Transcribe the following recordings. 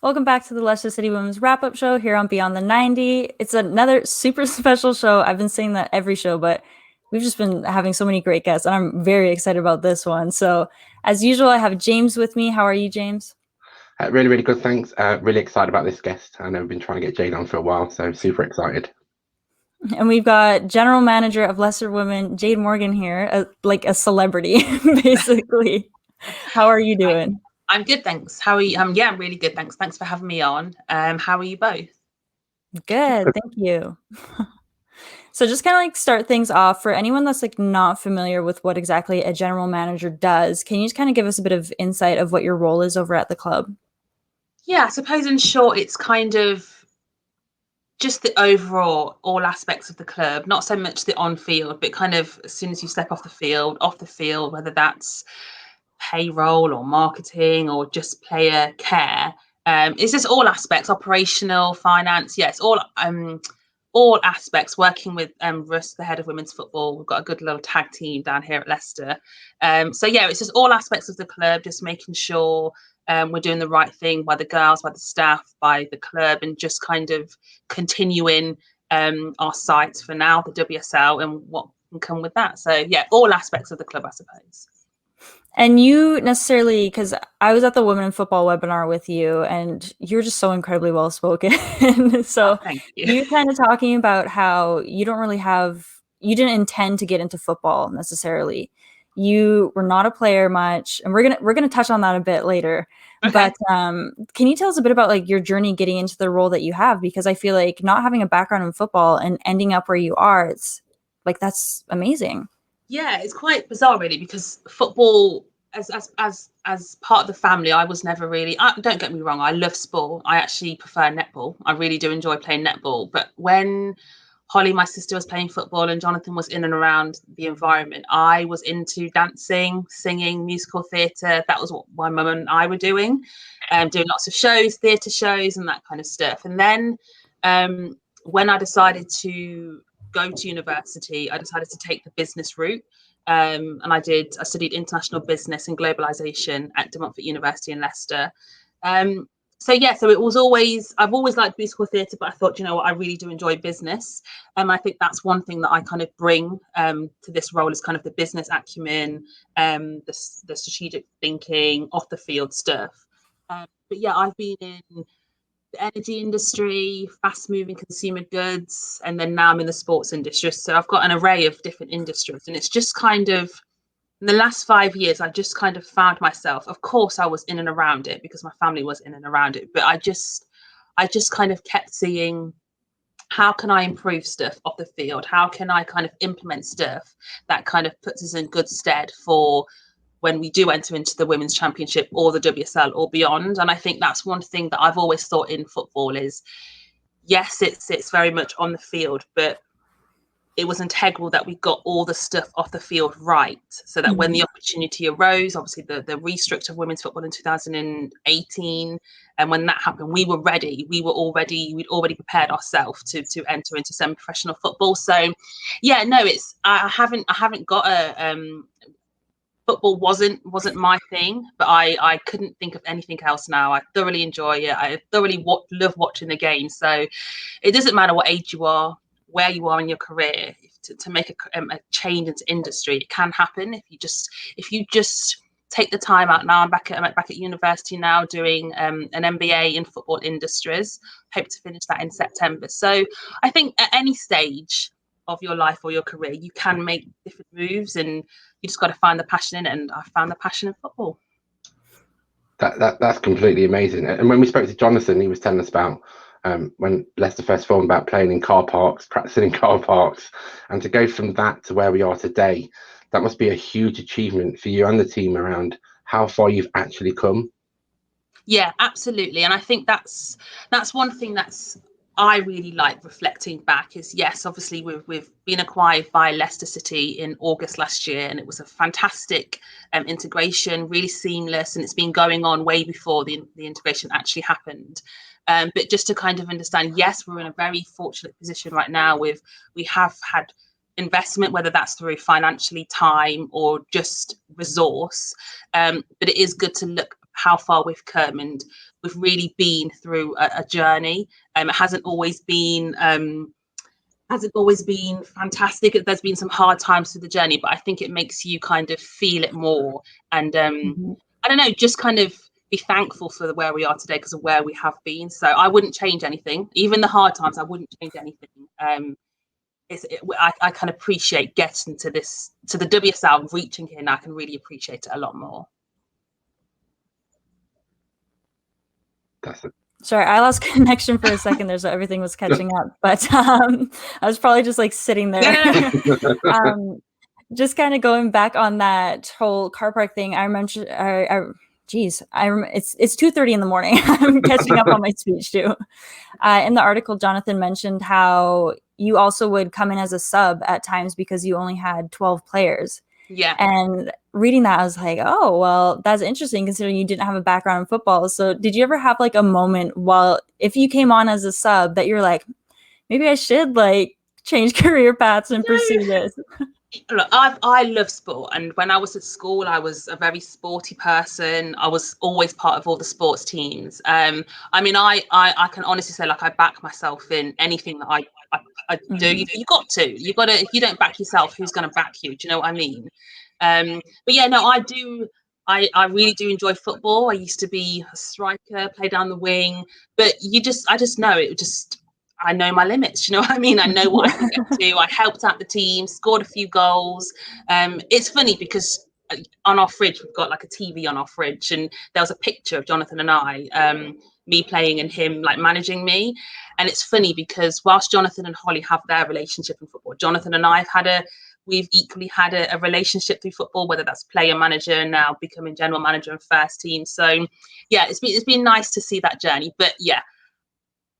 Welcome back to the Leicester City Women's Wrap-Up Show here on Beyond the 90. It's another super special show. I've been saying that every show, but we've just been having so many great guests, and I'm very excited about this one. So, as usual, I have James with me. How are you, James? Really, really good. Thanks. Really excited about this guest. I know we've been trying to get Jade on for a while, so super excited. And we've got General Manager of Leicester Women, Jade Morgan here, like a celebrity, basically. How are you Hi. doing? I'm good, thanks. How are you? Yeah, I'm really good, thanks. Thanks for having me on. How are you both? Good, thank you. So just kind of like start things off for anyone that's like not familiar with what exactly a general manager does. Can you just kind of give us a bit of insight of what your role is over at the club? Yeah, I suppose in short, it's kind of just the overall all aspects of the club, not so much the on field, but kind of as soon as you step off the field, whether that's payroll or marketing or just player care. It's just all aspects, operational, finance. Yes, all aspects. Working with Russ, the head of women's football. We've got a good little tag team down here at Leicester. So yeah, it's just all aspects of the club, just making sure we're doing the right thing by the girls, by the staff, by the club, and just kind of continuing our sites for now, the WSL, and what can come with that. So yeah, all aspects of the club, I suppose. And you necessarily, because I was at the Women in Football webinar with you, and you're just so incredibly well spoken. Oh, So thank you. you kind of talking about how you don't really have, you didn't intend to get into football necessarily. You were not a player much, and we're gonna touch on that a bit later. Okay. But can you tell us a bit about like your journey getting into the role that you have? Because I feel like not having a background in football and ending up where you are, it's like that's amazing. Yeah, it's quite bizarre, really, because football, as part of the family, I was never really. Don't get me wrong, I love sport. I actually prefer netball. I really do enjoy playing netball. But when Holly, my sister, was playing football and Jonathan was in and around the environment, I was into dancing, singing, musical theatre. That was what my mum and I were doing, doing lots of shows, theatre shows, and that kind of stuff. And then when I decided to go to university, I decided to take the business route. And I studied international business and globalization at De Montfort University in Leicester. So yeah, so I've always liked musical theatre, but I thought, you know what, I really do enjoy business. I think that's one thing that I kind of bring to this role is kind of the business acumen, the strategic thinking, off the field stuff. But yeah, I've been in the energy industry, fast moving consumer goods, and then now I'm in the sports industry. So I've got an array of different industries. And it's just kind of in the last 5 years, I just kind of found myself, of course, I was in and around it because my family was in and around it. But I just kind of kept seeing how can I improve stuff off the field? How can I kind of implement stuff that kind of puts us in good stead for when we do enter into the women's championship or the WSL or beyond. And I think that's one thing that I've always thought in football is yes, it's very much on the field, but it was integral that we got all the stuff off the field right so that when Mhm. the opportunity arose, obviously the restrict of women's football in 2018, and when that happened, we were ready. We'd already prepared ourselves to enter into semi-professional football. So yeah, no, it's I haven't got a football wasn't my thing, but I couldn't think of anything else now. I thoroughly enjoy it. I thoroughly love watching the game. So it doesn't matter what age you are, where you are in your career. To make a change into industry, it can happen if you just take the time out. Now I'm back at university now doing an MBA in football industries. Hope to finish that in September. So I think at any stage of your life or your career, you can make different moves, and you just got to find the passion in it. And I found the passion in football. That's completely amazing. And when we spoke to Jonathan, he was telling us about when Leicester first formed, about playing in car parks, practicing in car parks, and to go from that to where we are today. That must be a huge achievement for you and the team around how far you've actually come. Yeah, absolutely. And I think that's one thing that's I really like reflecting back is yes, obviously we've been acquired by Leicester City in August last year, and it was a fantastic integration, really seamless, and it's been going on way before the integration actually happened. But just to kind of understand, yes, we're in a very fortunate position right now with we have had investment, whether that's through financially time or just resource. But it is good to look how far we've come, and we've really been through a journey. It hasn't always been fantastic. There's been some hard times through the journey, but I think it makes you kind of feel it more. And I don't know, just kind of be thankful for where we are today because of where we have been. So I wouldn't change anything, even the hard times. I wouldn't change anything. I can appreciate getting to the WSL, reaching here, and I can really appreciate it a lot more. That's it. Sorry, I lost connection for a second there, so everything was catching up. But I was probably just like sitting there. Just kind of going back on that whole car park thing. I mentioned, it's 2:30 in the morning. I'm catching up on my speech too. In the article, Jonathan mentioned how you also would come in as a sub at times because you only had 12 players. Yeah. And reading that, I was like, oh, well, that's interesting considering you didn't have a background in football. So did you ever have like a moment if you came on as a sub that you're like, maybe I should like change career paths and pursue this? Look, I love sport, and when I was at school, I was a very sporty person. I was always part of all the sports teams. I mean, I can honestly say, like, I back myself in anything that I do. You got to. If you don't back yourself, who's going to back you? Do you know what I mean? But yeah, no, I do. I really do enjoy football. I used to be a striker, play down the wing, but I just know it. I know my limits. You know what I mean? I know what I can get to. I helped out the team, scored a few goals. It's funny because on our fridge, we've got like a TV on our fridge, and there was a picture of Jonathan and I, me playing and him like managing me. And it's funny because whilst Jonathan and Holly have their relationship in football, Jonathan and I we've equally had a relationship through football, whether that's player manager and now becoming general manager and first team. So yeah, it's been nice to see that journey. But yeah,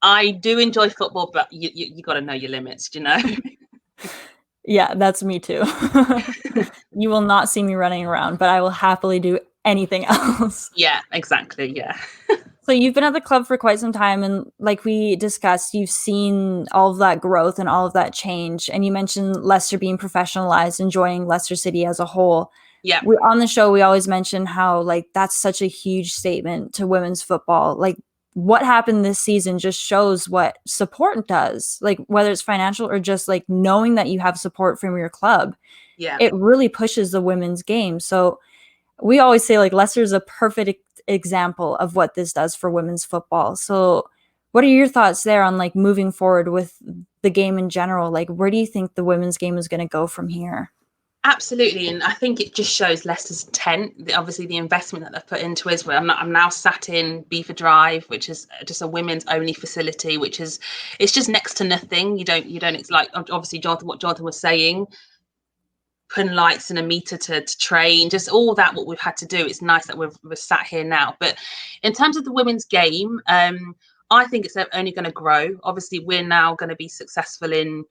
I do enjoy football, but you got to know your limits, you know? Yeah, that's me too. You will not see me running around, but I will happily do anything else. Yeah, exactly. Yeah. So you've been at the club for quite some time, and like we discussed, you've seen all of that growth and all of that change. And you mentioned Leicester being professionalized, enjoying Leicester City as a whole. Yeah. On the show, we always mention how like that's such a huge statement to women's football. Like what happened this season just shows what support does, like whether it's financial or just like knowing that you have support from your club. Yeah. It really pushes the women's game. So we always say like Leicester is a perfect example of what this does for women's football. So what are your thoughts there on like moving forward with the game in general? Like where do you think the women's game is going to go from here? Absolutely, and I think it just shows Leicester's intent. Obviously, the investment that they've put into it. I'm now sat in Beaver Drive, which is just a women's only facility, it's just next to nothing. You don't. It's like obviously what Jonathan was saying, putting lights and a meter to train, just all that what we've had to do. It's nice that we're sat here now. But in terms of the women's game, I think it's only going to grow. Obviously, we're now going to be successful in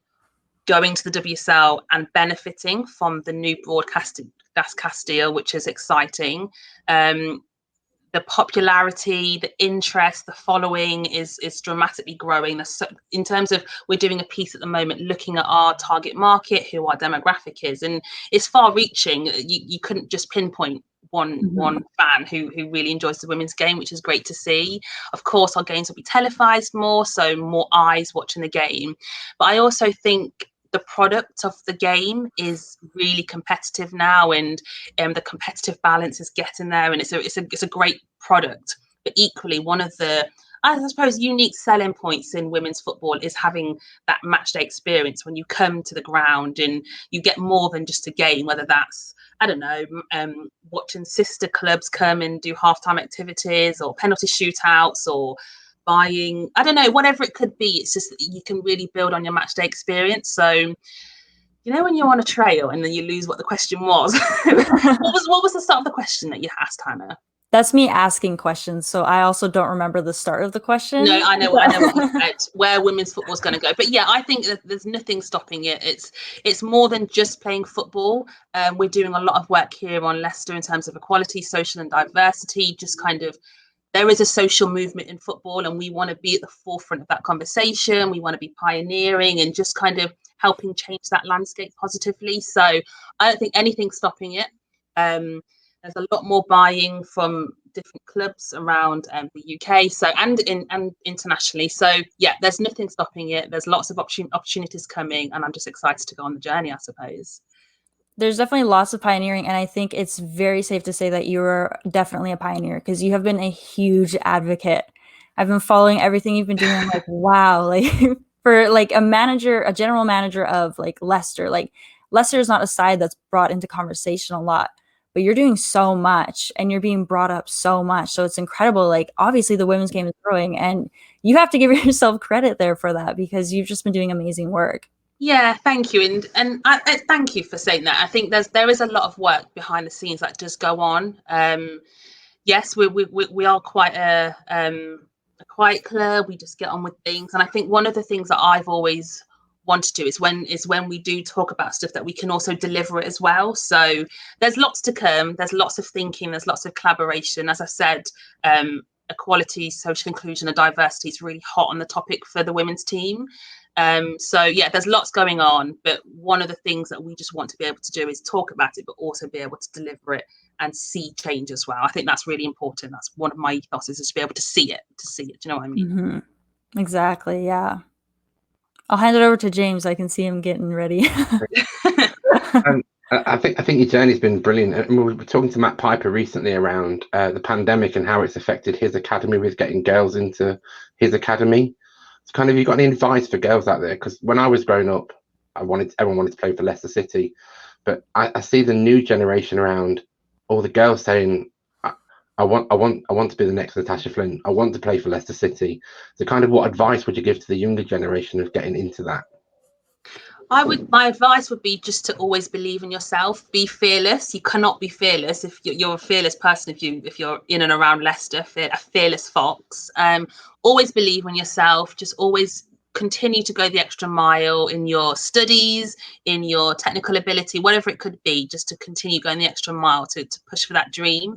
going to the WSL and benefiting from the new broadcast deal, which is exciting. The popularity, the interest, the following is dramatically growing. In terms of, we're doing a piece at the moment looking at our target market, who our demographic is, and it's far reaching. You couldn't just pinpoint one fan who really enjoys the women's game, which is great to see. Of course, our games will be televised more, so more eyes watching the game. But I also think the product of the game is really competitive now, and the competitive balance is getting there, and it's a great product. But equally, one of the, I suppose, unique selling points in women's football is having that match day experience when you come to the ground and you get more than just a game, whether that's, I don't know, watching sister clubs come and do halftime activities or penalty shootouts or buying, I don't know, whatever it could be. It's just you can really build on your match day experience. So, you know, when you're on a trail and then you lose what the question was, what was the start of the question that you asked, Hannah? That's me asking questions, so I also don't remember the start of the question. No, I know what you said, where women's football is going to go. But yeah, I think that there's nothing stopping it. It's more than just playing football. We're doing a lot of work here on Leicester in terms of equality, social and diversity, just kind of, there is a social movement in football, and we want to be at the forefront of that conversation. We want to be pioneering and just kind of helping change that landscape positively. So I don't think anything's stopping it. There's a lot more buying from different clubs around the UK, and internationally. So yeah, there's nothing stopping it. There's lots of opportunities coming, and I'm just excited to go on the journey, I suppose. There's definitely lots of pioneering, and I think it's very safe to say that you are definitely a pioneer because you have been a huge advocate. I've been following everything you've been doing. I'm like, wow, like for like a general manager of like Leicester, like Leicester is not a side that's brought into conversation a lot, but you're doing so much and you're being brought up so much. So it's incredible. Like obviously the women's game is growing, and you have to give yourself credit there for that because you've just been doing amazing work. Yeah, thank you, and I thank you for saying that. I think there is a lot of work behind the scenes that does go on. Yes, we are quite a quiet club. We just get on with things, and I think one of the things that I've always wanted to do is when we do talk about stuff that we can also deliver it as well. So there's lots to come. There's lots of thinking. There's lots of collaboration. As I said, equality, social inclusion, and diversity is really hot on the topic for the women's team. So yeah, there's lots going on, but one of the things that we just want to be able to do is talk about it, but also be able to deliver it and see change as well. I think that's really important. That's one of my ethos, is to be able to see it. Do you know what I mean? Mm-hmm. Exactly. Yeah. I'll hand it over to James. I can see him getting ready. I think your journey's been brilliant. And we were talking to Matt Piper recently around the pandemic and how it's affected his academy with getting girls into his academy. So kind of, you got any advice for girls out there? Because when I was growing up, everyone wanted to play for Leicester City, but I see the new generation around, all the girls saying, I want to be the next Natasha Flynn. I want to play for Leicester City. So kind of, what advice would you give to the younger generation of getting into that? My advice would be just to always believe in yourself. Be fearless. You cannot be fearless if you're a fearless person. If you're in and around Leicester, a fearless fox. Always believe in yourself. Just always continue to go the extra mile in your studies, in your technical ability, whatever it could be. Just to continue going the extra mile to push for that dream.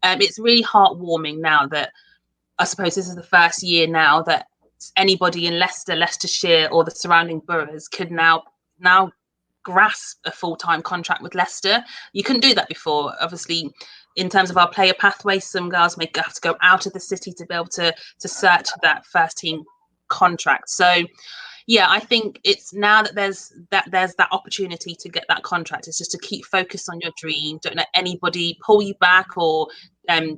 It's really heartwarming now that, I suppose this is the first year now that anybody in Leicester, Leicestershire, or the surrounding boroughs could now grasp a full-time contract with Leicester. You couldn't do that before. Obviously, in terms of our player pathway, some girls may have to go out of the city to be able to search for that first team contract. So yeah, I think it's now that there's that opportunity to get that contract. It's just to keep focused on your dream. Don't let anybody pull you back or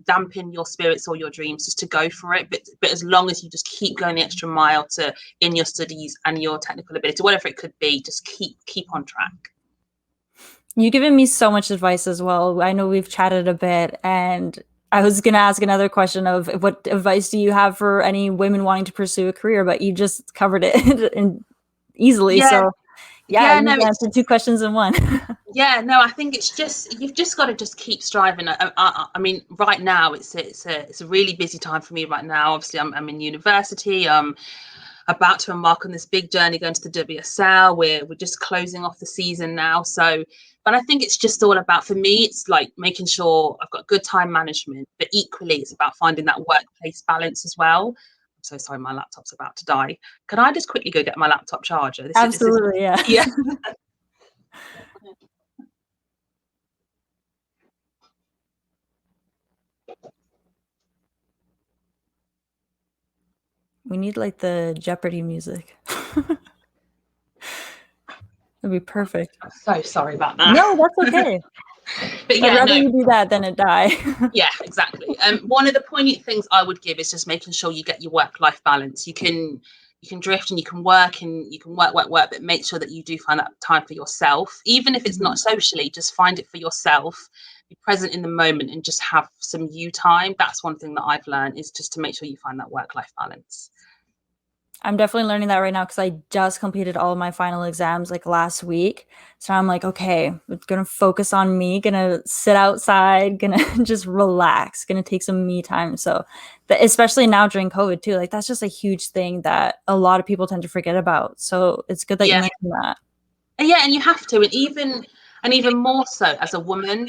dampen your spirits or your dreams. Just to go for it. But as long as you just keep going the extra mile in your studies and your technical ability, whatever it could be, just keep on track. You've given me so much advice as well. I know we've chatted a bit, and I was going to ask another question of what advice do you have for any women wanting to pursue a career, but you just covered it easily. Yeah. So yeah, no, you answered two questions in one. Yeah, no, I think it's just, you've just got to just keep striving. I mean, right now it's a really busy time for me right now. Obviously, I'm in university. I'm about to embark on this big journey going to the WSL. We're just closing off the season now. So, but I think it's just all about, for me, it's like making sure I've got good time management, but equally it's about finding that workplace balance as well. I'm so sorry, my laptop's about to die. Can I just quickly go get my laptop charger? Absolutely, yeah. Yeah. We need like the Jeopardy music. That'd be perfect. I'm so sorry about that. No, that's okay. But yeah, I'd rather you do that than it die. Yeah, exactly. One of the poignant things I would give is just making sure you get your work-life balance. You can drift and you can work but make sure that you do find that time for yourself, even if it's not socially. Just find it for yourself, be present in the moment, and just have some you time. That's one thing that I've learned, is just to make sure you find that work-life balance. I'm definitely learning that right now because I just completed all of my final exams like last week. So I'm like, okay, I'm gonna focus on me, gonna sit outside, gonna just relax, gonna take some me time. So especially now during COVID too, like that's just a huge thing that a lot of people tend to forget about. So it's good that you mentioned that. Yeah, and you have to, and even more so as a woman,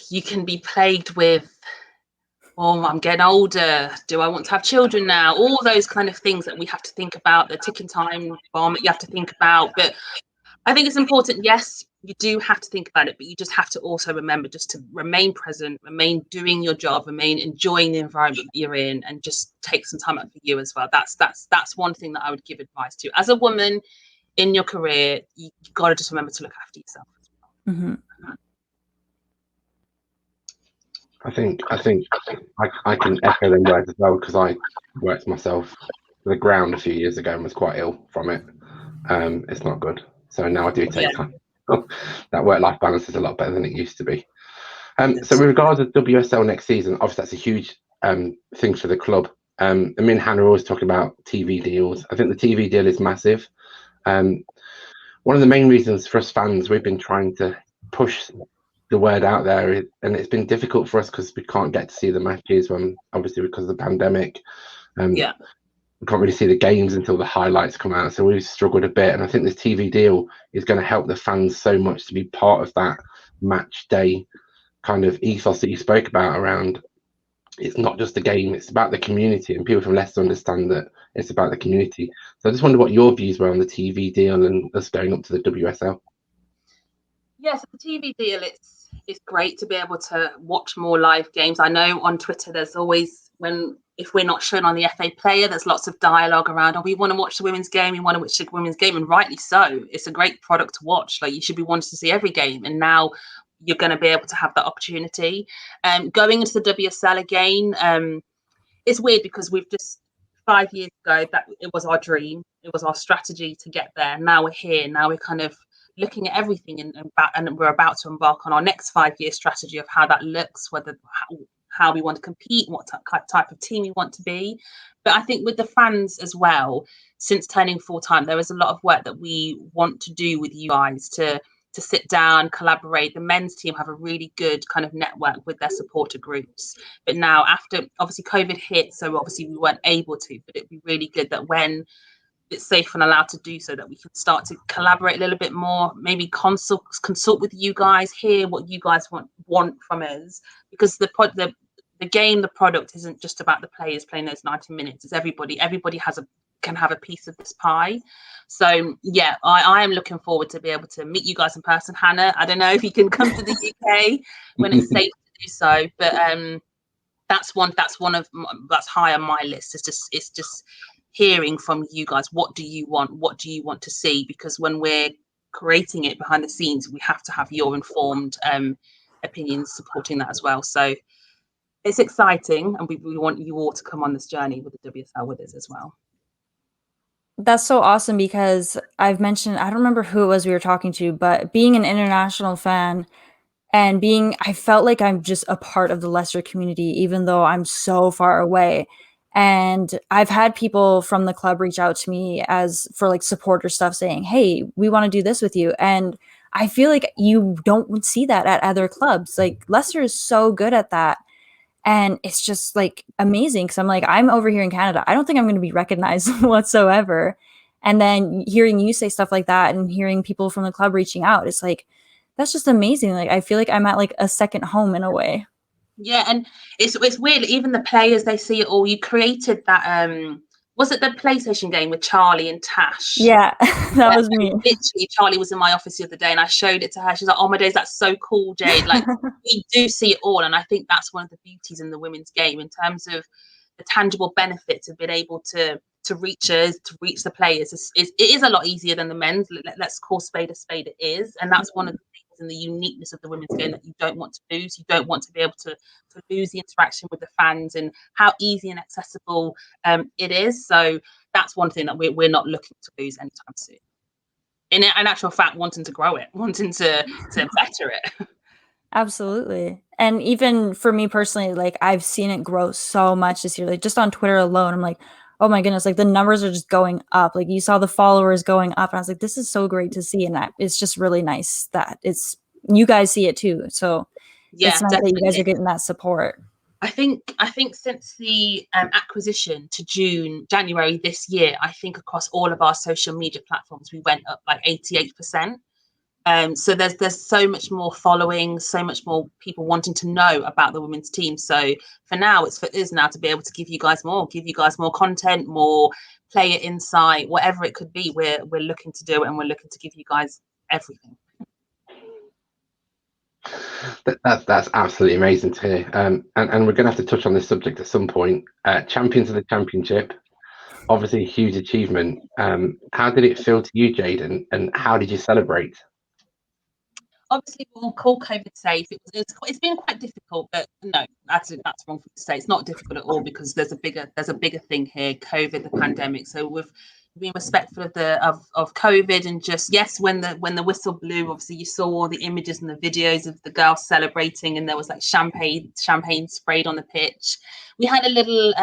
you can be plagued with, oh, I'm getting older. Do I want to have children now? All those kind of things that we have to think about, the ticking time bomb that you have to think about. But I think it's important. Yes, you do have to think about it, but you just have to also remember just to remain present, remain doing your job, remain enjoying the environment that you're in, and just take some time out for you as well. That's one thing that I would give advice to. As a woman in your career, you got to just remember to look after yourself as well. Mm-hmm. I think I can echo them words as well, because I worked myself to the ground a few years ago and was quite ill from it. It's not good. So now I do take time. That work-life balance is a lot better than it used to be. So with regards to WSL next season, obviously that's a huge thing for the club. Me and Hannah are always talking about TV deals. I think the TV deal is massive. One of the main reasons for us fans, we've been trying to push the word out there, and it's been difficult for us because we can't get to see the matches obviously because of the pandemic. We can't really see the games until the highlights come out, so we've struggled a bit. And I think this TV deal is going to help the fans so much to be part of that match day kind of ethos that you spoke about around. It's not just a game, it's about the community, and people from Leicester understand that it's about the community. So I just wonder what your views were on the TV deal and us going up to the WSL. Yes, the TV deal, it's great to be able to watch more live games. I know on Twitter there's always, if we're not shown on the FA Player, there's lots of dialogue around, we want to watch the women's game, we want to watch the women's game, and rightly so. It's a great product to watch. Like, you should be wanting to see every game, and now you're going to be able to have that opportunity. Going into the WSL again, it's weird because we've just 5 years ago that it was our dream, it was our strategy to get there. Now we're here. Now we're kind of looking at everything, and we're about to embark on our next 5-year strategy of how that looks, how we want to compete, what type of team we want to be. But I think with the fans as well, since turning full-time, there is a lot of work that we want to do with you guys to sit down, collaborate. The men's team have a really good kind of network with their supporter groups. But now, after obviously COVID hit, so obviously we weren't able to, but it'd be really good that when it's safe and allowed to do so, that we can start to collaborate a little bit more, maybe consult with you guys, hear what you guys want from us, because the game, the product isn't just about the players playing those 90 minutes. It's everybody can have a piece of this pie. So yeah, I am looking forward to be able to meet you guys in person. Hannah, I don't know if you can come to the UK when it's safe to do so, but that's high on my list. It's just hearing from you guys, what do you want to see, because when we're creating it behind the scenes, we have to have your informed opinions supporting that as well. So it's exciting, and we want you all to come on this journey with the WSL with us as well. That's so awesome, because I've mentioned, I don't remember who it was we were talking to, but being an international fan and I felt like I'm just a part of the Leicester community, even though I'm so far away. And I've had people from the club reach out to me for like supporter stuff, saying, hey, we want to do this with you. And I feel like you don't see that at other clubs. Like, Leicester is so good at that. And it's just like amazing, because I'm like, I'm over here in Canada. I don't think I'm going to be recognized whatsoever. And then hearing you say stuff like that and hearing people from the club reaching out, it's like, that's just amazing. Like, I feel like I'm at like a second home in a way. Yeah, and it's weird. Even the players, they see it all. You created that. Was it the PlayStation game with Charlie and Tash? Yeah, that was me. Literally, Charlie was in my office the other day, and I showed it to her. She's like, "Oh my days, that's so cool, Jade!" Like, we do see it all, and I think that's one of the beauties in the women's game in terms of the tangible benefits of being able to reach us, to reach the players. It is a lot easier than the men's. Let's call spade a spade. It is, and that's one of the things and the uniqueness of the women's game that you don't want to lose. You don't want to be able to lose the interaction with the fans and how easy and accessible it is. So that's one thing that we're not looking to lose anytime soon. In actual fact, wanting to grow it, wanting to better it. Absolutely. And even for me personally, like, I've seen it grow so much this year. Like, just on Twitter alone, I'm like, oh my goodness, like the numbers are just going up. Like, you saw the followers going up, and I was like, this is so great to see. And it's just really nice that you guys see it too. So yeah, it's nice definitely. that you guys are getting that support. I think since the acquisition to January this year, I think across all of our social media platforms, we went up like 88%. So there's so much more following, so much more people wanting to know about the women's team. So for now, it's for us now to be able to give you guys more content, more player insight, whatever it could be. We're looking to do it, and we're looking to give you guys everything. That's absolutely amazing to hear. And we're going to have to touch on this subject at some point. Champions of the Championship, obviously a huge achievement. How did it feel to you, Jade, and how did you celebrate? Obviously, we're all called COVID safe. It's been quite difficult, but no, that's wrong to say. It's not difficult at all because there's a bigger thing here, COVID, the pandemic. So we've been respectful of COVID, and just, yes, when the whistle blew, obviously you saw all the images and the videos of the girls celebrating, and there was like champagne sprayed on the pitch. We had a little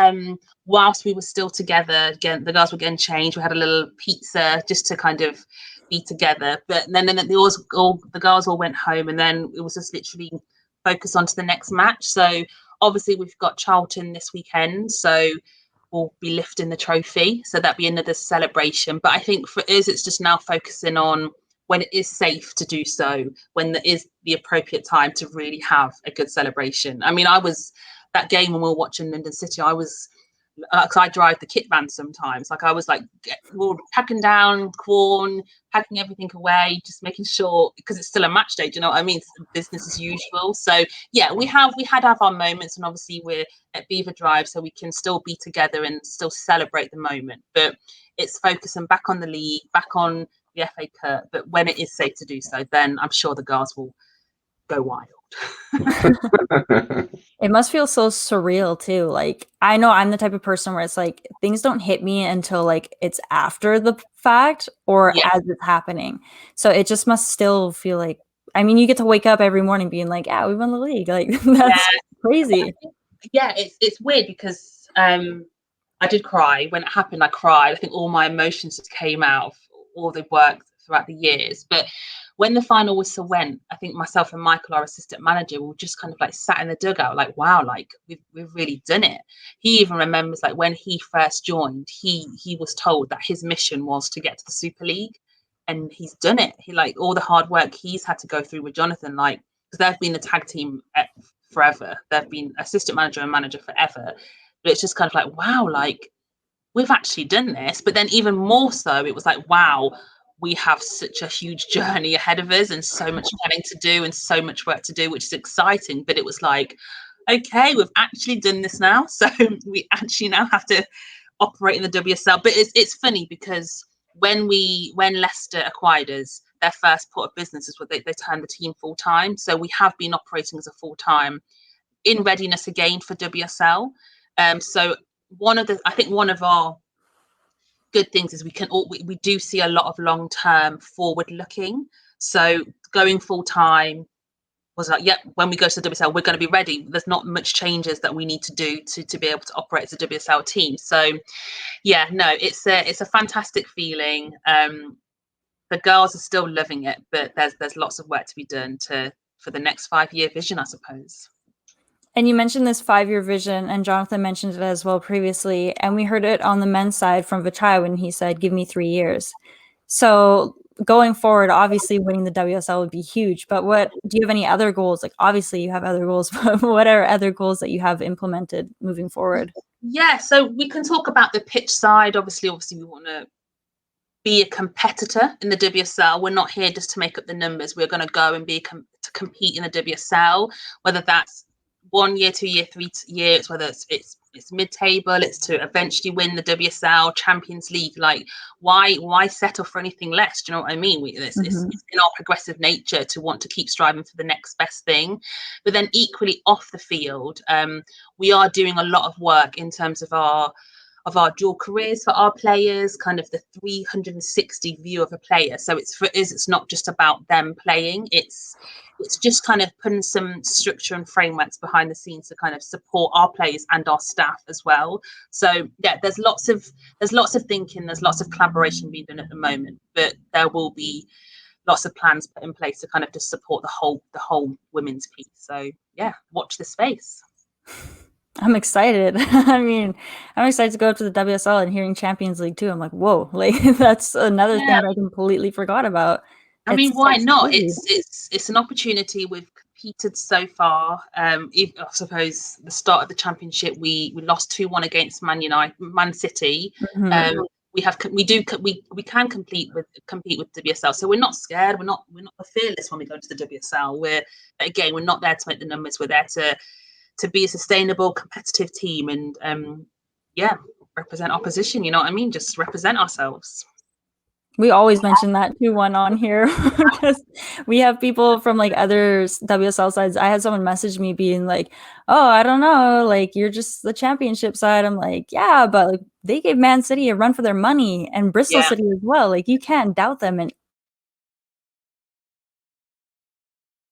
whilst we were still together, again, the girls were getting changed. We had a little pizza just to kind of be together, but then the girls all went home, and then it was just literally focus on to the next match. So obviously we've got Charlton this weekend, so we'll be lifting the trophy, so that'll be another celebration. But I think for us, it's just now focusing on when it is safe to do so, when there is the appropriate time to really have a good celebration. I mean, I was that game when we were watching London City, I was because I drive the kit van sometimes. Like I was like, we're packing down corn, packing everything away, just making sure, because it's still a match day. Do you know what I mean? It's business as usual. So yeah, we had our moments, and obviously we're at Beaver Drive, so we can still be together and still celebrate the moment. But it's focusing back on the league, back on the FA Cup. But when it is safe to do so, then I'm sure the girls will go wild. It must feel so surreal too. Like, I know I'm the type of person where it's like things don't hit me until like it's after the fact or as it's happening. So it just must still feel like, I mean, you get to wake up every morning being like, yeah, we won the league. Like that's crazy. Yeah, it's weird because I did cry when it happened. I cried. I think all my emotions just came out of all the work throughout the years. But when the final whistle went, I think myself and Michael, our assistant manager, were just kind of like sat in the dugout, like, wow, like we've really done it. He even remembers like when he first joined, he was told that his mission was to get to the Super League, and he's done it. He, like, all the hard work he's had to go through with Jonathan, like, because they've been a tag team forever. They've been assistant manager and manager forever. But it's just kind of like, wow, like we've actually done this. But then even more so, it was like, wow, we have such a huge journey ahead of us and so much planning to do and so much work to do, which is exciting. But it was like, okay, we've actually done this now. So we actually now have to operate in the WSL. But it's funny because when Leicester acquired us, their first port of business is what they turned the team full time. So we have been operating as a full time in readiness again for WSL. So one of our good things is we do see a lot of long-term forward looking. So going full time was like, yep, when we go to the WSL, we're going to be ready. There's not much changes that we need to do to be able to operate as a WSL team. So yeah, no, it's a fantastic feeling. The girls are still loving it, but there's lots of work to be done for the next 5-year vision, I suppose. And you mentioned this 5-year vision, and Jonathan mentioned it as well previously. And we heard it on the men's side from Vichai when he said, give me 3 years. So going forward, obviously winning the WSL would be huge. But do you have any other goals? Like, obviously you have other goals, but what are other goals that you have implemented moving forward? Yeah, so we can talk about the pitch side. Obviously we want to be a competitor in the WSL. We're not here just to make up the numbers. We're going to go and to compete in the WSL, whether that's 1 year, 2 year, 3 years, whether it's mid-table, it's to eventually win the WSL Champions League. Like, why settle for anything less? Do you know what I mean? It's in our progressive nature to want to keep striving for the next best thing. But then equally off the field, we are doing a lot of work in terms of our dual careers for our players, kind of the 360 view of a player. So it's not just about them playing. It's just kind of putting some structure and frameworks behind the scenes to kind of support our players and our staff as well. So yeah, there's lots of thinking, there's lots of collaboration being done at the moment, but there will be lots of plans put in place to kind of just support the whole women's piece. So yeah, watch the space. I'm excited. I mean, I'm excited to go to the WSL and hearing Champions League too. I'm like, whoa, like that's another thing I completely forgot about. I mean, why not? It's an opportunity. We've competed so far. I suppose the start of the championship, we lost 2-1 against Man City. we can compete with WSL. So we're not scared. We're not fearless when we go to the WSL. We're not there to make the numbers. We're there to be a sustainable, competitive team and represent our position. You know what I mean? Just represent ourselves. We always mention that 2-1 on here because we have people from like other WSL sides. I had someone message me being like, "Oh, I don't know, like you're just the championship side." I'm like, "Yeah, but like, they gave Man City a run for their money and Bristol City as well. Like you can't doubt them in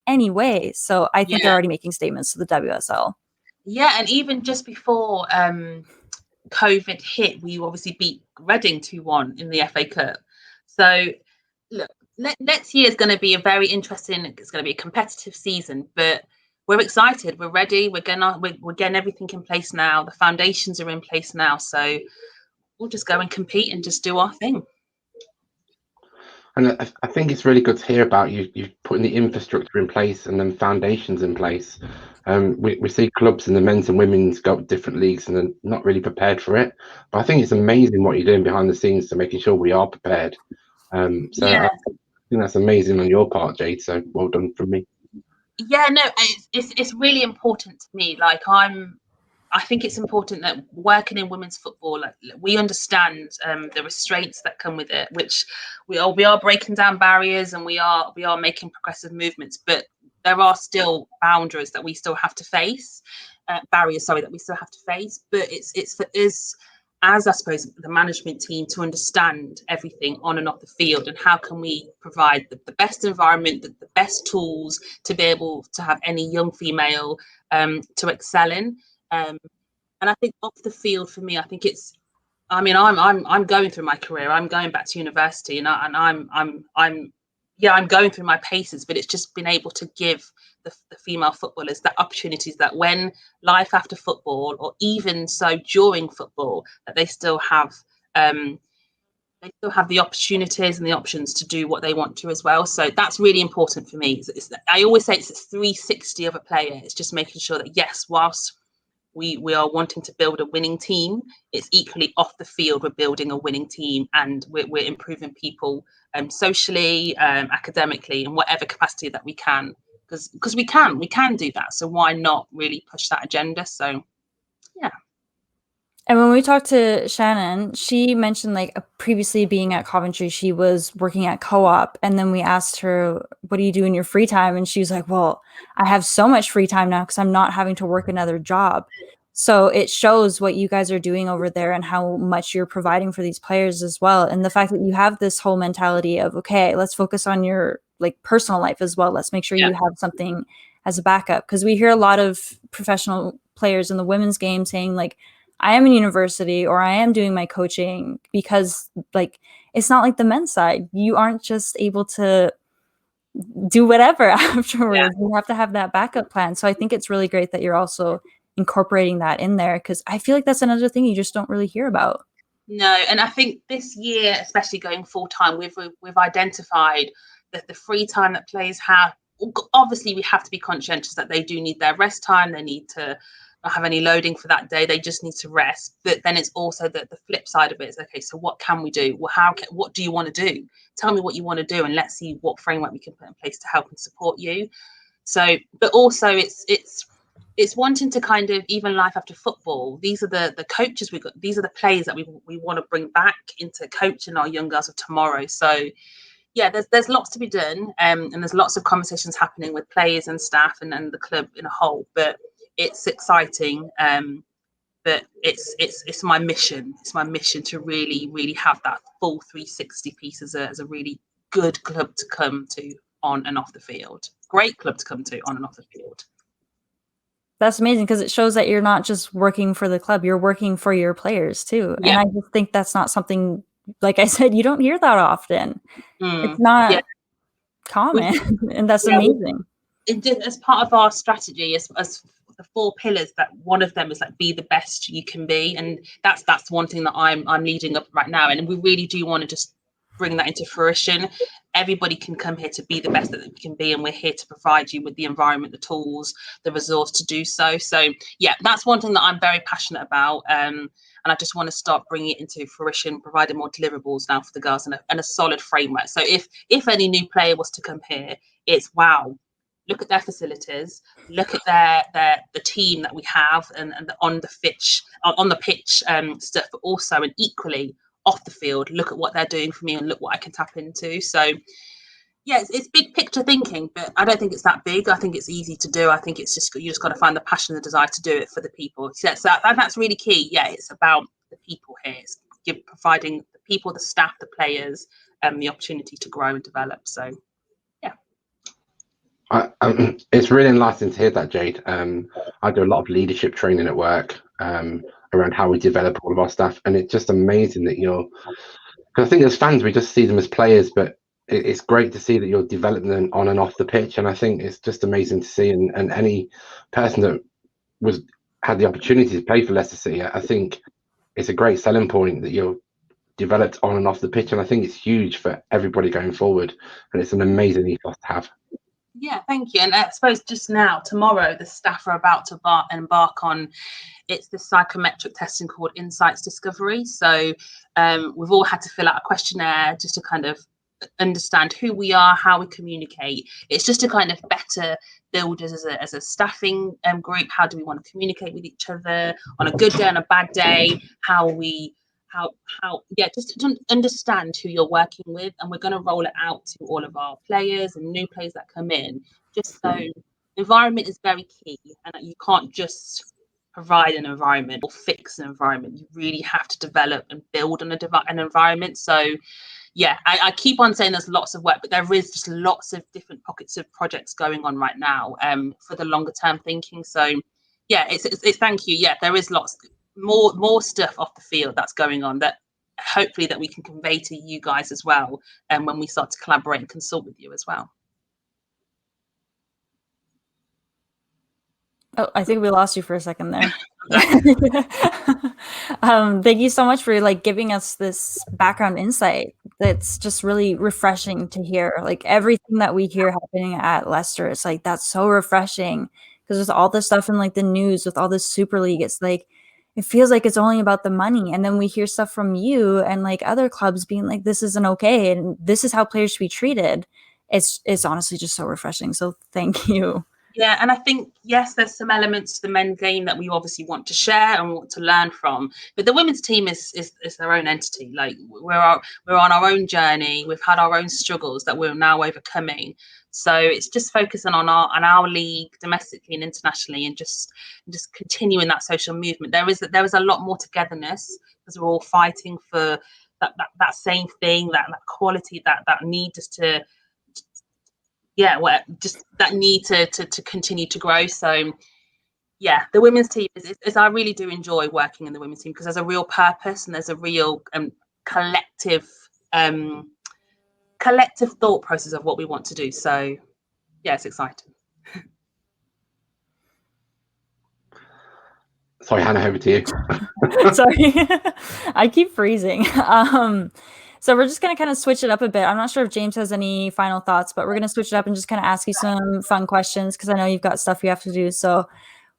any way." So I think they're already making statements to the WSL. Yeah, and even just before COVID hit, we obviously beat Reading 2-1 in the FA Cup. So look, next year is going to be it's going to be a competitive season, but we're excited, we're ready, we're getting everything in place now, the foundations are in place now, so we'll just go and compete and just do our thing. And I think it's really good to hear about you putting the infrastructure in place and then foundations in place. We see clubs in the men's and women's go to different leagues and they're not really prepared for it. But I think it's amazing what you're doing behind the scenes to making sure we are prepared. I think that's amazing on your part, Jade. So well done from me. Yeah, no, it's really important to me. Like I think it's important that working in women's football, like we understand the restraints that come with it, which we are breaking down barriers and we are making progressive movements, but there are still boundaries that we still have to face, that we still have to face. But it's for us as, I suppose, the management team to understand everything on and off the field and how can we provide the best environment, the best tools to be able to have any young female to excel in. And I think off the field for me, I think I'm going through my career. I'm going back to university, and I'm going through my paces. But it's just been able to give the female footballers that opportunities that when life after football, or even so during football, that they still have the opportunities and the options to do what they want to as well. So that's really important for me. I always say it's 360 of a player. It's just making sure that yes, whilst we are wanting to build a winning team, it's equally off the field we're building a winning team, and we're improving people socially, academically, in whatever capacity that we can, because we can do that. So why not really push that agenda? So yeah. And when we talked to Shannon, she mentioned like previously being at Coventry, she was working at Co-op. And then we asked her, what do you do in your free time? And she was like, well, I have so much free time now because I'm not having to work another job. So it shows what you guys are doing over there and how much you're providing for these players as well. And the fact that you have this whole mentality of, okay, let's focus on your like personal life as well. Let's make sure you have something as a backup. Because we hear a lot of professional players in the women's game saying like, I am in university or I am doing my coaching, because like it's not like the men's side. You aren't just able to do whatever afterwards. You have to have that backup plan. So I think it's really great that you're also incorporating that in there, because I feel like that's another thing you just don't really hear about. No, and I think this year, especially going full time, we've identified that the free time that players have, obviously we have to be conscientious that they do need their rest time. They need to not have any loading for that day. They just need to rest. But then it's also the flip side of it is, okay, so what can we do? Well, what do you want to do? Tell me what you want to do, and let's see what framework we can put in place to help and support you. So, but also it's wanting to kind of, even life after football, these are the coaches we've got, these are the players that we want to bring back into coaching our young girls of tomorrow. So yeah, there's lots to be done, and there's lots of conversations happening with players and staff and the club in a whole, but it's exciting. But it's my mission. It's my mission to really have that full 360 piece as a really good club to come to on and off the field. Great club to come to on and off the field. That's amazing, because it shows that you're not just working for the club, you're working for your players too. And I just think that's not something, like I said, you don't hear that often. It's not common. And that's amazing. As part of our strategy, as the 4 pillars, that one of them is like be the best you can be, and that's one thing that I'm leading up right now, and we really do want to just bring that into fruition. everybody can come here to be the best that they can be, and we're here to provide you with the environment, the tools, the resource to do so. So yeah, that's one thing that I'm very passionate about, and I just want to start bringing it into fruition, providing more deliverables now for the girls, and a solid framework. So if any new player was to come here, it's wow, look at their facilities, look at the team that we have, and the on the pitch stuff, but also, and equally off the field, look at what they're doing for me and look what I can tap into. So yeah, it's big picture thinking, but I don't think it's that big. I think it's easy to do. I think it's just, you just got to find the passion and the desire to do it for the people. So that's really key. Yeah, it's about the people here. It's providing the people, the staff, the players, the opportunity to grow and develop. So it's really enlightening to hear that, Jade. I do a lot of leadership training at work around how we develop all of our staff, and it's just amazing that because I think as fans we just see them as players, but it's great to see that you're developing them on and off the pitch, and I think it's just amazing to see. And any person that had the opportunity to play for Leicester City, I think it's a great selling point that you're developed on and off the pitch, and I think it's huge for everybody going forward, and it's an amazing ethos to have. Yeah, thank you. And I suppose just now, tomorrow, the staff are about to embark on the psychometric testing called Insights Discovery. So we've all had to fill out a questionnaire just to kind of understand who we are, how we communicate. It's just to kind of better build us as a staffing group. How do we want to communicate with each other on a good day and a bad day? Just to understand who you're working with, and we're going to roll it out to all of our players and new players that come in. Just so environment is very key, and you can't just provide an environment or fix an environment. You really have to develop and build on an environment. So yeah, I keep on saying there's lots of work, but there is just lots of different pockets of projects going on right now for the longer term thinking. So yeah, it's thank you. Yeah, there is lots more stuff off the field that's going on that hopefully that we can convey to you guys as well, and when we start to collaborate and consult with you as well. Oh, I think we lost you for a second there. Thank you so much for giving us this background insight. That's just really refreshing to hear. Like everything that we hear happening at Leicester, it's like that's so refreshing, because there's all this stuff in the news with all this Super League. It's like it feels like it's only about the money, and then we hear stuff from you and other clubs being like, this isn't okay and this is how players should be treated. It's honestly just so refreshing. So thank you. Yeah, and I think, yes, there's some elements to the men's game that we obviously want to share and want to learn from, but the women's team is their own entity. Like we're on our own journey. We've had our own struggles that we're now overcoming. So it's just focusing on our league domestically and internationally, and just continuing that social movement. There is a lot more togetherness, because we're all fighting for that same thing, that quality, that need just to. Yeah, just that need to continue to grow. So yeah, the women's team is I really do enjoy working in the women's team, because there's a real purpose and there's a real collective thought process of what we want to do. So yeah, it's exciting. Sorry, Hannah, over to you. Sorry, I keep freezing. So we're just going to kind of switch it up a bit. I'm not sure if James has any final thoughts, but we're going to switch it up and just kind of ask you some fun questions, because I know you've got stuff you have to do. So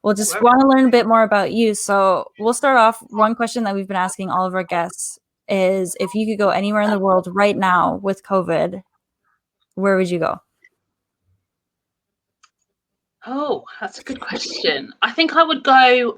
we'll just want to learn a bit more about you. So we'll start off. One question that we've been asking all of our guests is, if you could go anywhere in the world right now with COVID, where would you go? Oh, that's a good question. I think I would go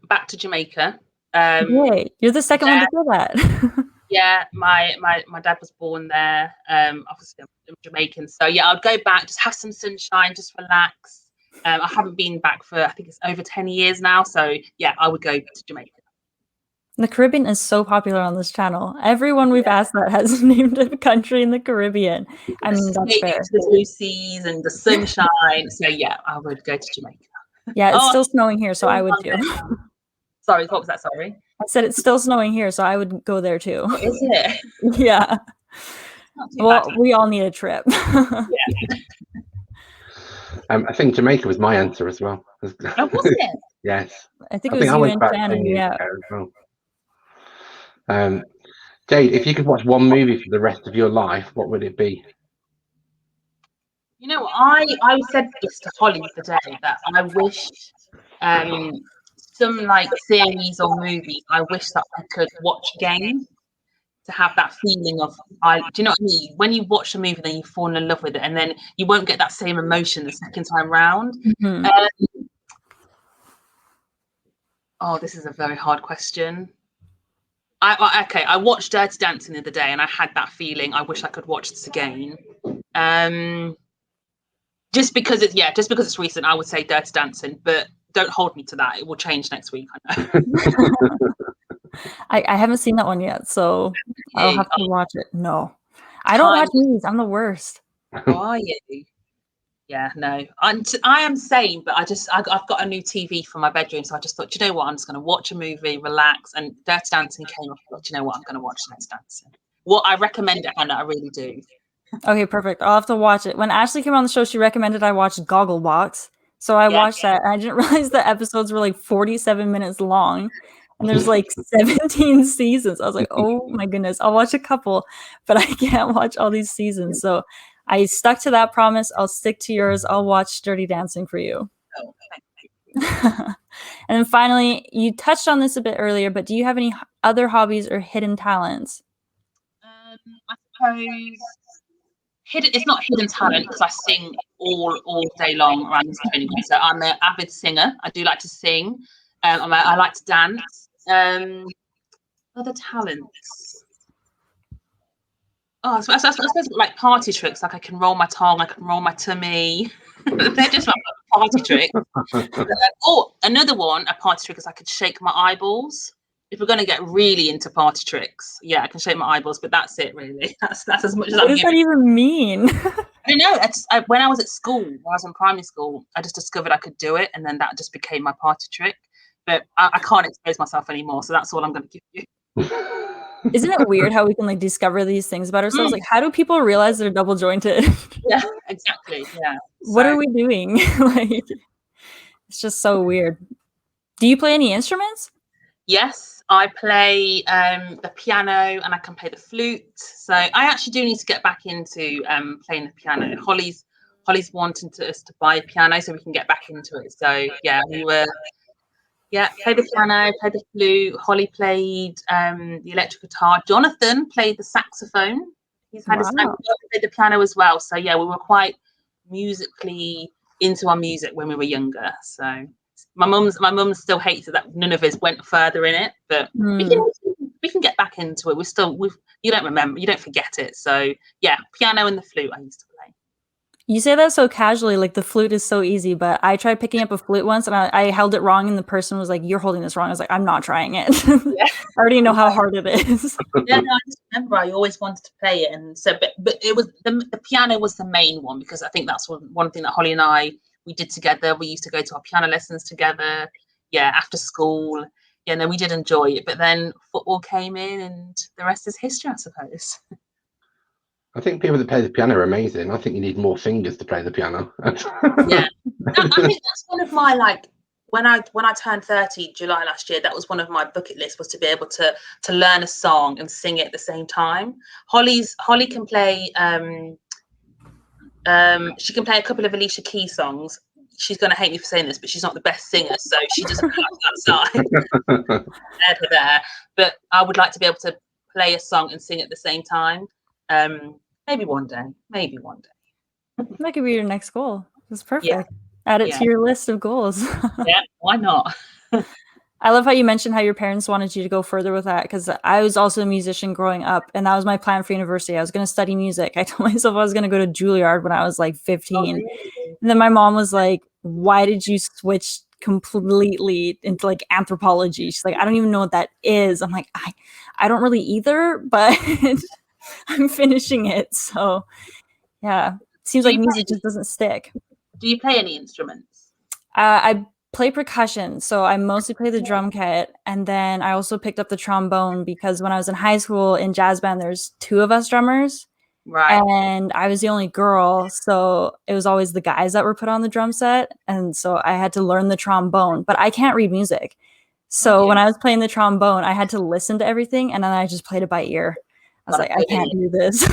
back to Jamaica. Yay, you're the second one to say that. Yeah, my dad was born there. Obviously, I'm Jamaican, so yeah, I'd go back, just have some sunshine, just relax. I haven't been back for, I think it's over 10 years now. So yeah, I would go to Jamaica. The Caribbean is so popular on this channel. Everyone we've asked that has named a country in the Caribbean. I mean, that's fair. The blue seas and the sunshine. So yeah, I would go to Jamaica. Yeah, it's still snowing here, so I would too. Sorry, what was that? Sorry. I said it's still snowing here, so I would go there too. Oh, is it? Yeah. Well, we all need a trip. Yeah. I think Jamaica was my answer as well. Oh, was it? Yes. I think it was you and Shannon. Yeah. Jade, if you could watch one movie for the rest of your life, what would it be? You know, I said this to Holly the day that I wish some like series or movies, I wish that I could watch again to have that feeling of do you know what I mean? When you watch a movie, then you fall in love with it, and then you won't get that same emotion the second time round. Mm-hmm. Oh, this is a very hard question. I watched Dirty Dancing the other day, and I had that feeling. I wish I could watch this again. Just because it's recent, I would say Dirty Dancing, but don't hold me to that. It will change next week. I know. I haven't seen that one yet, so I'll have to watch it. No, I don't watch movies. I'm the worst. Are you? Yeah, no. I am same, but I've got a new TV for my bedroom, so I just thought, do you know what? I'm just going to watch a movie, relax, and Dirty Dancing came up. I thought, do you know what? I'm going to watch Dirty Dancing. Well, I recommend it, Hannah. I really do. Okay, perfect. I'll have to watch it. When Ashley came on the show, she recommended I watch Gogglebox. So I watched that, and I didn't realize the episodes were like 47 minutes long. And there's like 17 seasons. I was like, oh my goodness, I'll watch a couple, but I can't watch all these seasons. So I stuck to that promise. I'll stick to yours. I'll watch Dirty Dancing for you. Oh, thank you. And then finally, you touched on this a bit earlier, but do you have any other hobbies or hidden talents? I suppose it's not hidden talent because I sing all day long around this training. So I'm an avid singer. I do like to sing. I like to dance. Other talents. Oh, I suppose like party tricks. Like I can roll my tongue. I can roll my tummy. They're just like party tricks. Another one, a party trick is I could shake my eyeballs. If we're going to get really into party tricks, I can shake my eyeballs, but that's it really. That's as much as What does that even mean? I know. When I was at school, when I was in primary school, I just discovered I could do it, and then that just became my party trick. But I can't expose myself anymore, so that's all I'm going to give you. Isn't it weird how we can like discover these things about ourselves? Like, how do people realize they're double jointed? Yeah, exactly. Yeah. What are we doing? Like, it's just so weird. Do you play any instruments? Yes, I play the piano and I can play the flute. So I actually do need to get back into playing the piano. Holly's wanting us to buy a piano so we can get back into it. So we were. Yeah, played the piano, played the flute. Holly played the electric guitar. Jonathan played the saxophone. He's had his played the piano as well. So we were quite musically into our music when we were younger. So my mum still hates it that none of us went further in it, but we can get back into it. You don't remember, you don't forget it. So piano and the flute I used to play. You say that so casually, like the flute is so easy, but I tried picking up a flute once and I held it wrong and the person was like, you're holding this wrong. I was like, I'm not trying it. I already know how hard it is. I just remember I always wanted to play it. And so, but it was the piano was the main one because I think that's one thing that Holly and I, we did together. We used to go to our piano lessons together. After school. No, we did enjoy it. But then football came in and the rest is history, I suppose. I think people that play the piano are amazing. I think you need more fingers to play the piano. I think that's one of my when I turned 30 July last year, that was one of my bucket lists was to be able to learn a song and sing it at the same time. Holly can play she can play a couple of Alicia Keys songs. She's going to hate me for saying this, but she's not the best singer, so she doesn't have that side. There. But I would like to be able to play a song and sing at the same time. Maybe one day. That could be your next goal. That's perfect. Add it to your list of goals. Why not? I love how you mentioned how your parents wanted you to go further with that because I was also a musician growing up and that was my plan for university. I was going to study music. I told myself I was going to go to Juilliard when I was like 15. And then my mom was like, why did you switch completely into like anthropology? She's like, I don't even know what that is. I'm like, I don't really either, but I'm finishing it. So it seems like music just doesn't stick. Do you play any instruments? I play percussion, so I mostly play the drum kit, and then I also picked up the trombone because when I was in high school in jazz band, there's 2 of us drummers, right? And I was the only girl, so it was always the guys that were put on the drum set, and so I had to learn the trombone. But I can't read music, so when I was playing the trombone, I had to listen to everything, and then I just played it by ear. I was like, I can't do this.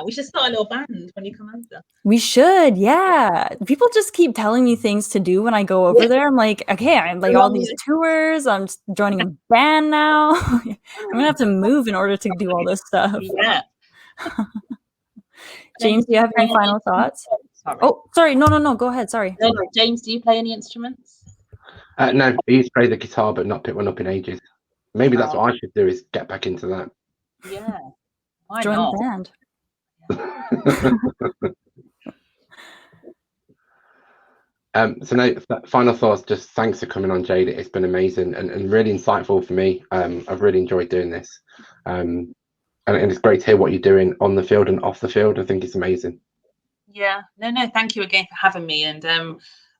We should start a little band when you come over. We should, yeah. People just keep telling me things to do when I go over there. I'm like, okay, I'm like all these tours. I'm joining a band now. I'm gonna have to move in order to do all this stuff. Yeah. James, do you have any final thoughts? Sorry. Oh, sorry. No. Go ahead. Sorry. No, James, do you play any instruments? No, I used to play the guitar, but not pick one up in ages. Maybe that's what I should do, is get back into that. Yeah. Why Join not? the band. So no, final thoughts, just thanks for coming on, Jade. It's been amazing and really insightful for me. I've really enjoyed doing this. And it's great to hear what you're doing on the field and off the field. I think it's amazing. Yeah, no, thank you again for having me. And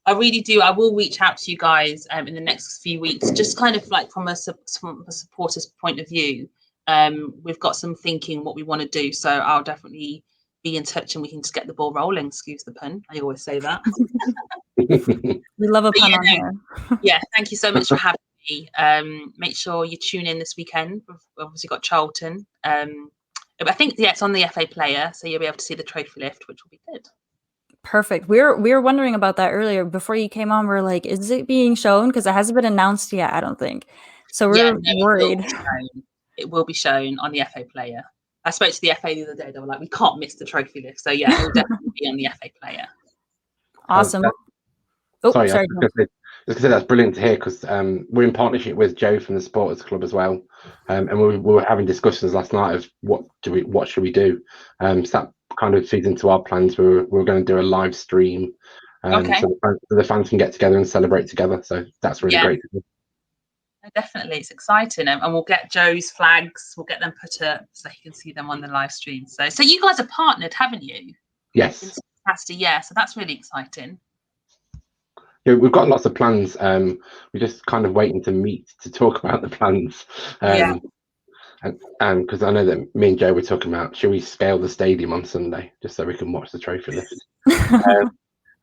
I really do. I will reach out to you guys in the next few weeks, just kind of like from a supporter's point of view. We've got some thinking what we want to do. So I'll definitely be in touch and we can just get the ball rolling. Excuse the pun. I always say that. We love a pun on here. Yeah, thank you so much for having me. Make sure you tune in this weekend. We've obviously got Charlton. I think it's on the FA Player, so you'll be able to see the trophy lift, which will be good. Perfect. We were wondering about that earlier before you came on. We're like, is it being shown? Because it hasn't been announced yet, I don't think. So we're worried. It will be shown on the FA Player. I spoke to the FA the other day. They were like, we can't miss the trophy lift. So yeah, it will definitely be on the FA Player. Awesome. Sorry. I was going to say that's brilliant to hear, because we're in partnership with Joe from the Supporters Club as well, and we were having discussions last night of what should we do. So that kind of feeds into our plans. We're going to do a live stream, so the fans can get together and celebrate together. So that's really great to do. Definitely, it's exciting, and we'll get Joe's flags. We'll get them put up so you can see them on the live stream. So you guys are partnered, haven't you? Yes. Yeah. So that's really exciting. Yeah, we've got lots of plans. We're just kind of waiting to meet to talk about the plans. And because I know that me and Joe were talking about, should we scale the stadium on Sunday just so we can watch the trophy lift?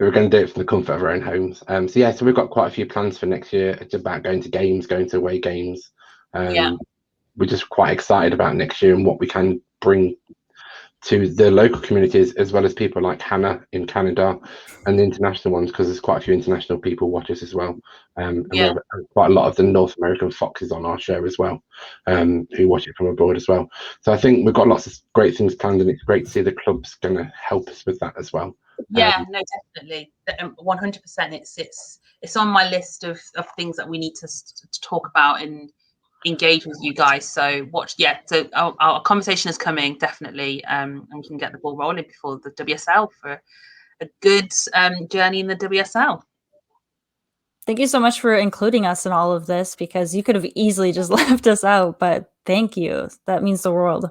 We were going to do it from the comfort of our own homes. So we've got quite a few plans for next year. It's about going to games, going to away games. We're just quite excited about next year and what we can bring to the local communities, as well as people like Hannha in Canada and the international ones, because there's quite a few international people watch us as well. And we have quite a lot of the North American foxes on our show as well, who watch it from abroad as well. So I think we've got lots of great things planned, and it's great to see the club's going to help us with that as well. Yeah, no, definitely, 100%. It's on my list of things that we need to talk about and engage with you guys. So watch. Yeah, so our conversation is coming, definitely, and we can get the ball rolling before the WSL for a good journey in the WSL. Thank you so much for including us in all of this, because you could have easily just left us out, but thank you. That means the world.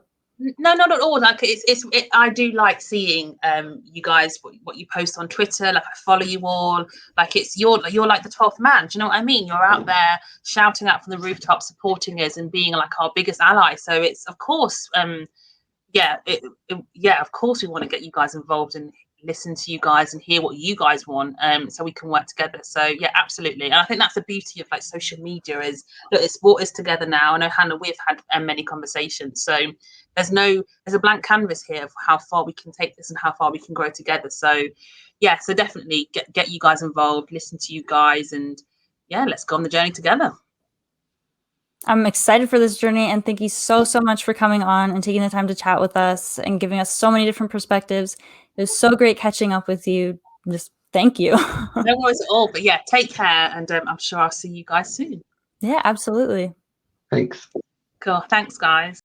No, not at all. Like I do like seeing you guys, what you post on Twitter. Like I follow you all. Like you're like the 12th man. Do you know what I mean? You're out there shouting out from the rooftop, supporting us and being like our biggest ally. So it's of course, of course we want to get you guys involved and listen to you guys and hear what you guys want, so we can work together. So yeah, absolutely. And I think that's the beauty of like social media, is that it's brought us together now. I know, Hannah, we've had many conversations, so there's a blank canvas here of how far we can take this and how far we can grow together. So yeah, so definitely get you guys involved, listen to you guys, and yeah, let's go on the journey together. I'm excited for this journey, and thank you so much for coming on and taking the time to chat with us and giving us so many different perspectives. It was so great catching up with you. Just thank you. No worries at all. But yeah, take care, and I'm sure I'll see you guys soon. Yeah, absolutely. Thanks. Cool. Thanks, guys.